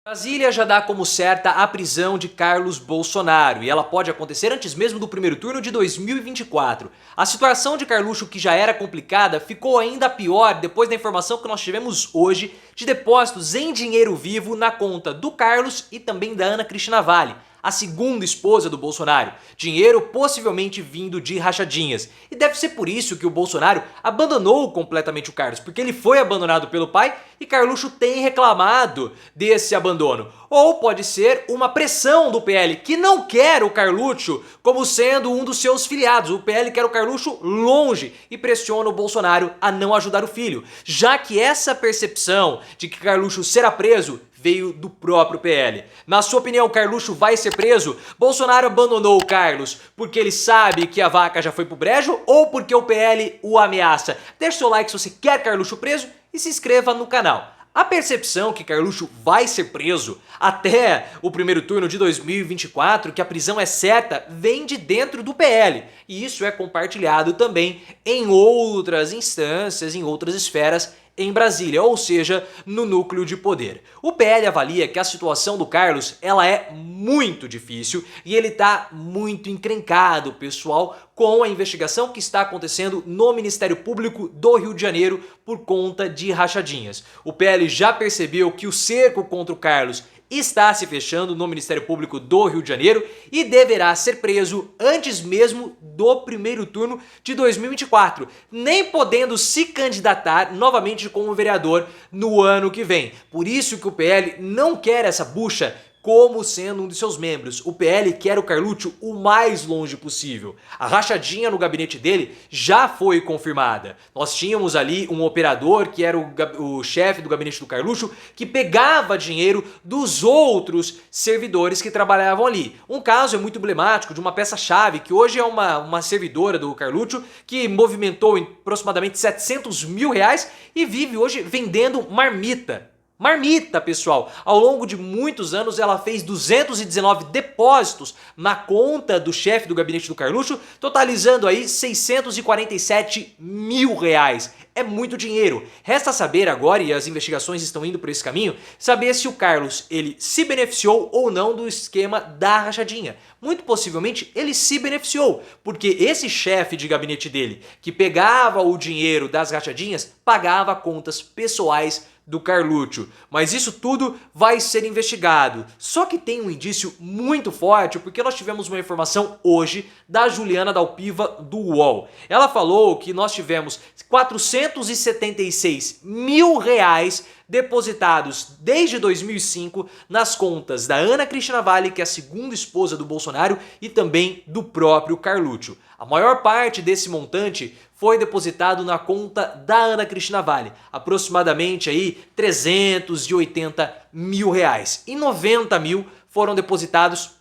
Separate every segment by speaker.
Speaker 1: Brasília já dá como certa a prisão de Carlos Bolsonaro e ela pode acontecer antes mesmo do primeiro turno de 2024. A situação de Carluxo, que já era complicada, ficou ainda pior depois da informação que nós tivemos hoje de depósitos em dinheiro vivo na conta do Carlos e também da Ana Cristina Vale, a segunda esposa do Bolsonaro, dinheiro possivelmente vindo de rachadinhas. E deve ser por isso que o Bolsonaro abandonou completamente o Carlos, porque ele foi abandonado pelo pai e Carluxo tem reclamado desse abandono. Ou pode ser uma pressão do PL, que não quer o Carluxo como sendo um dos seus filiados. O PL quer o Carluxo longe e pressiona o Bolsonaro a não ajudar o filho, já que essa percepção de que Carluxo será preso veio do próprio PL. Na sua opinião, Carluxo vai ser preso? Bolsonaro abandonou o Carlos porque ele sabe que a vaca já foi pro brejo ou porque o PL o ameaça? Deixe seu like se você quer Carluxo preso e se inscreva no canal. A percepção que Carluxo vai ser preso até o primeiro turno de 2024, que a prisão é certa, vem de dentro do PL. E isso é compartilhado também em outras instâncias, em outras esferas em Brasília, ou seja, no núcleo de poder. O PL avalia que a situação do Carlos ela é muito difícil e ele está muito encrencado, pessoal, com a investigação que está acontecendo no Ministério Público do Rio de Janeiro por conta de rachadinhas. O PL já percebeu que o cerco contra o Carlos está se fechando no Ministério Público do Rio de Janeiro e deverá ser preso antes mesmo do primeiro turno de 2024, nem podendo se candidatar novamente como vereador no ano que vem. Por isso que o PL não quer essa bucha como sendo um de seus membros. O PL quer o Carluxo o mais longe possível. A rachadinha no gabinete dele já foi confirmada. Nós tínhamos ali um operador que era o chefe do gabinete do Carluxo que pegava dinheiro dos outros servidores que trabalhavam ali. Um caso é muito emblemático de uma peça-chave que hoje é uma servidora do Carluxo que movimentou aproximadamente 700 mil reais e vive hoje vendendo marmita. Marmita, pessoal. Ao longo de muitos anos ela fez 219 depósitos na conta do chefe do gabinete do Carluxo, totalizando aí 647 mil reais. É muito dinheiro. Resta saber agora, e as investigações estão indo por esse caminho, saber se o Carlos ele se beneficiou ou não do esquema da rachadinha. Muito possivelmente ele se beneficiou, porque esse chefe de gabinete dele, que pegava o dinheiro das rachadinhas, pagava contas pessoais do Carluxo. Mas isso tudo vai ser investigado. Só que tem um indício muito forte, porque nós tivemos uma informação hoje da Juliana Dalpiva do UOL. Ela falou que nós tivemos 476 mil reais depositados desde 2005 nas contas da Ana Cristina Vale, que é a segunda esposa do Bolsonaro, e também do próprio Carluxo. A maior parte desse montante foi depositado na conta da Ana Cristina Vale, aproximadamente aí 380 mil reais. E 90 mil foram depositados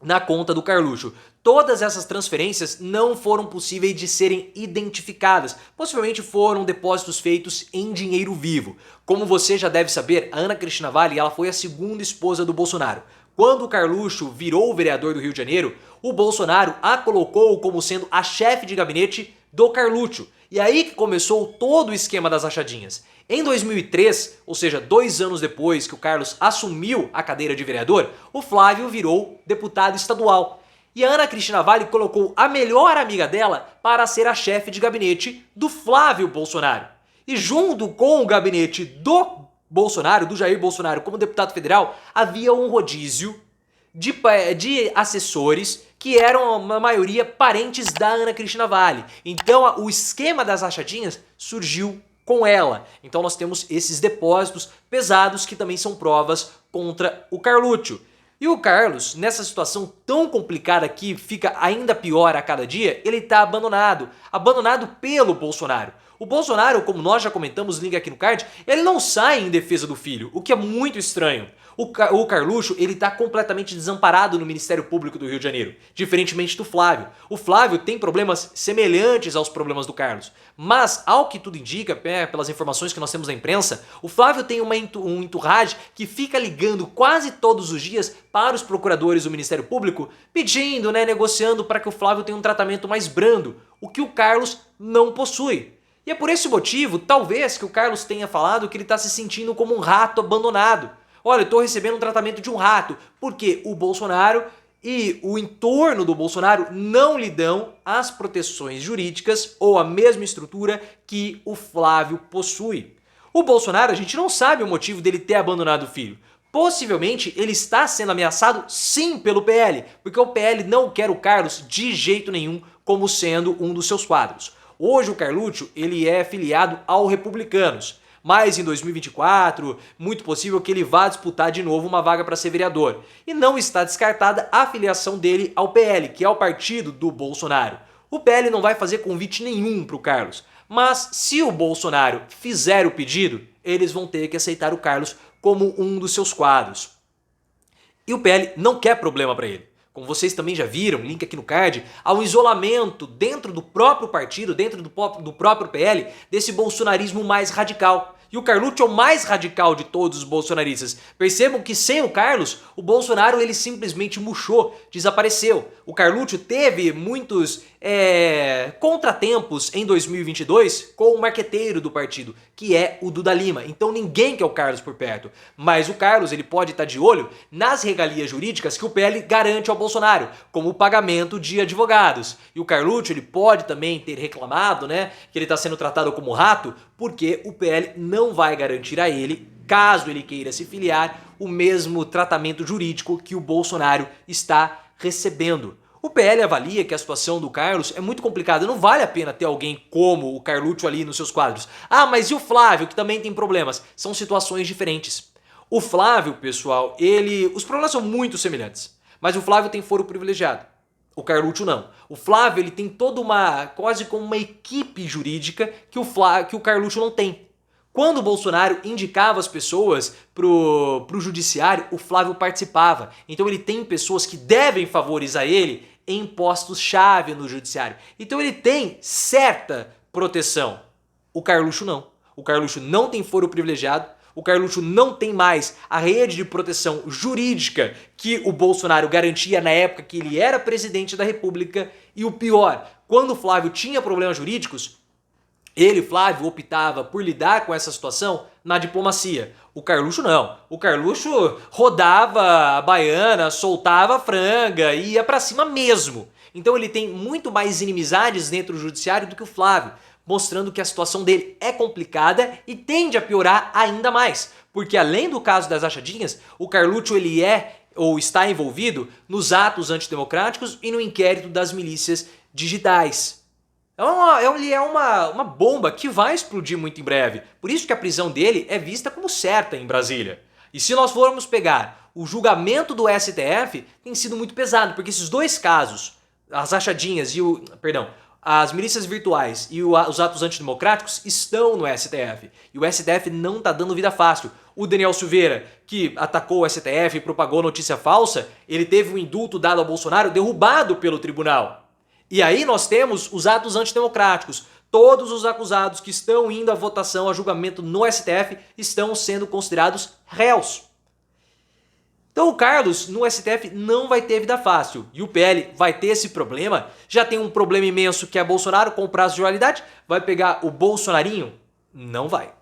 Speaker 1: na conta do Carluxo. Todas essas transferências não foram possíveis de serem identificadas. Possivelmente foram depósitos feitos em dinheiro vivo. Como você já deve saber, a Ana Cristina Vale ela foi a segunda esposa do Bolsonaro. Quando o Carluxo virou o vereador do Rio de Janeiro, o Bolsonaro a colocou como sendo a chefe de gabinete do Carluxo. E aí que começou todo o esquema das rachadinhas. Em 2003, ou seja, 2 anos depois que o Carlos assumiu a cadeira de vereador, o Flávio virou deputado estadual. E a Ana Cristina Vale colocou a melhor amiga dela para ser a chefe de gabinete do Flávio Bolsonaro. E junto com o gabinete do Bolsonaro, do Jair Bolsonaro como deputado federal, havia um rodízio de assessores que eram, na maioria, parentes da Ana Cristina Vale. Então o esquema das rachadinhas surgiu com ela. Então nós temos esses depósitos pesados que também são provas contra o Carluxo. E o Carlos, nessa situação tão complicada que fica ainda pior a cada dia, ele está abandonado pelo Bolsonaro. O Bolsonaro, como nós já comentamos, link aqui no card, ele não sai em defesa do filho, o que é muito estranho. O Carluxo, ele tá completamente desamparado no Ministério Público do Rio de Janeiro, diferentemente do Flávio. O Flávio tem problemas semelhantes aos problemas do Carlos, mas ao que tudo indica, pelas informações que nós temos na imprensa, o Flávio tem um entourage que fica ligando quase todos os dias para os procuradores do Ministério Público, pedindo, negociando para que o Flávio tenha um tratamento mais brando, o que o Carlos não possui. E é por esse motivo, talvez, que o Carlos tenha falado que ele está se sentindo como um rato abandonado. Olha, eu estou recebendo um tratamento de um rato, porque o Bolsonaro e o entorno do Bolsonaro não lhe dão as proteções jurídicas ou a mesma estrutura que o Flávio possui. O Bolsonaro, a gente não sabe o motivo dele ter abandonado o filho. Possivelmente ele está sendo ameaçado sim pelo PL, porque o PL não quer o Carlos de jeito nenhum como sendo um dos seus quadros. Hoje o Carluccio ele é filiado ao Republicanos, mas em 2024, muito possível que ele vá disputar de novo uma vaga para ser vereador. E não está descartada a filiação dele ao PL, que é o partido do Bolsonaro. O PL não vai fazer convite nenhum para o Carlos, mas se o Bolsonaro fizer o pedido, eles vão ter que aceitar o Carlos como um dos seus quadros. E o PL não quer problema para ele. Como vocês também já viram, link aqui no card, há um isolamento dentro do próprio partido, dentro do próprio PL, desse bolsonarismo mais radical. E o Carluccio é o mais radical de todos os bolsonaristas. Percebam que sem o Carlos, o Bolsonaro ele simplesmente murchou, desapareceu. O Carluccio teve muitos contratempos em 2022 com o marqueteiro do partido, que é o Duda Lima. Então ninguém quer o Carlos por perto. Mas o Carlos ele pode estar de olho nas regalias jurídicas que o PL garante ao Bolsonaro, como o pagamento de advogados. E o Carluccio ele pode também ter reclamado, né, que ele está sendo tratado como rato, porque o PL não vai garantir a ele, caso ele queira se filiar, o mesmo tratamento jurídico que o Bolsonaro está recebendo. O PL avalia que a situação do Carlos é muito complicada, não vale a pena ter alguém como o Carluccio ali nos seus quadros. Ah, mas e o Flávio, que também tem problemas? São situações diferentes. O Flávio, pessoal, os problemas são muito semelhantes, mas o Flávio tem foro privilegiado. O Carluccio não. O Flávio ele tem toda quase como uma equipe jurídica que o Carluccio não tem. Quando o Bolsonaro indicava as pessoas pro judiciário, o Flávio participava. Então ele tem pessoas que devem favores a ele em postos-chave no judiciário. Então ele tem certa proteção. O Carluccio não. O Carluccio não tem foro privilegiado. O Carluccio não tem mais a rede de proteção jurídica que o Bolsonaro garantia na época que ele era presidente da República. E o pior, quando o Flávio tinha problemas jurídicos, ele, Flávio, optava por lidar com essa situação na diplomacia. O Carluccio não. O Carluccio rodava a baiana, soltava a franga e ia pra cima mesmo. Então ele tem muito mais inimizades dentro do judiciário do que o Flávio, mostrando que a situação dele é complicada e tende a piorar ainda mais. Porque além do caso das rachadinhas, o Carluccio ele ou está envolvido nos atos antidemocráticos e no inquérito das milícias digitais. Ele é uma bomba que vai explodir muito em breve. Por isso que a prisão dele é vista como certa em Brasília. E se nós formos pegar o julgamento do STF, tem sido muito pesado, porque esses dois casos, as rachadinhas e as milícias virtuais e os atos antidemocráticos estão no STF. E o STF não está dando vida fácil. O Daniel Silveira, que atacou o STF e propagou notícia falsa, ele teve um indulto dado ao Bolsonaro derrubado pelo tribunal. E aí nós temos os atos antidemocráticos. Todos os acusados que estão indo à votação, a julgamento no STF, estão sendo considerados réus. Então o Carlos no STF não vai ter vida fácil. E o PL vai ter esse problema. Já tem um problema imenso que é Bolsonaro com o prazo de validade. Vai pegar o Bolsonarinho? Não vai.